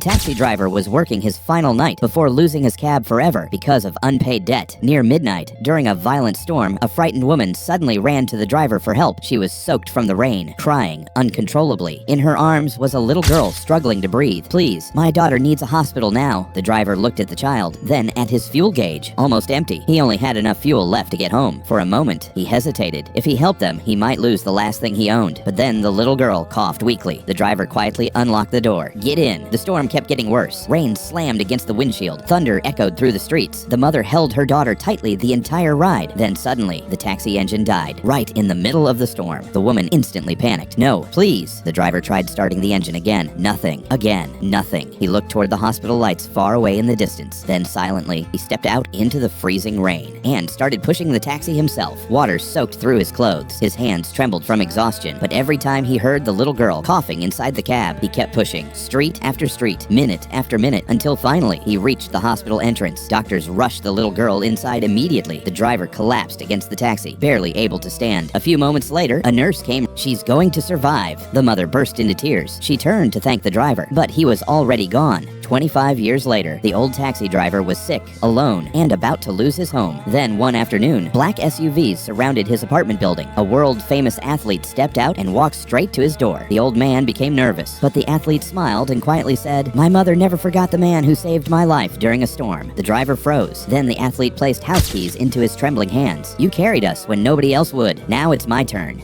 taxi driver was working his final night before losing his cab forever because of unpaid debt. Near midnight, during a violent storm, a frightened woman suddenly ran to the driver for help. She was soaked from the rain, crying uncontrollably. In her arms was a little girl struggling to breathe. "Please, my daughter needs a hospital now." The driver looked at the child, then at his fuel gauge, almost empty. He only had enough fuel left to get home. For a moment, he hesitated. If he helped them, he might lose the last thing he owned. But then the little girl coughed weakly. The driver quietly unlocked the door. "Get in." The storm kept getting worse. Rain slammed against the windshield. Thunder echoed through the streets. The mother held her daughter tightly the entire ride. Then suddenly, the taxi engine died, right in the middle of the storm. The woman instantly panicked. "No, please." The driver tried starting the engine again. Nothing. Again. Nothing. He looked toward the hospital lights far away in the distance. Then silently, he stepped out into the freezing rain and started pushing the taxi himself. Water soaked through his clothes. His hands trembled from exhaustion. But every time he heard the little girl coughing inside the cab, he kept pushing, street after street, minute after minute, until finally he reached the hospital entrance. Doctors rushed the little girl inside immediately. The driver collapsed against the taxi, barely able to stand. A few moments later, a nurse came. "She's going to survive." The mother burst into tears. She turned to thank the driver, but he was already gone. 25 years later, the old taxi driver was sick, alone, and about to lose his home. Then one afternoon, black SUVs surrounded his apartment building. A world-famous athlete stepped out and walked straight to his door. The old man became nervous, but the athlete smiled and quietly said, "My mother never forgot the man who saved my life during a storm." The driver froze. Then the athlete placed house keys into his trembling hands. "You carried us when nobody else would. Now it's my turn."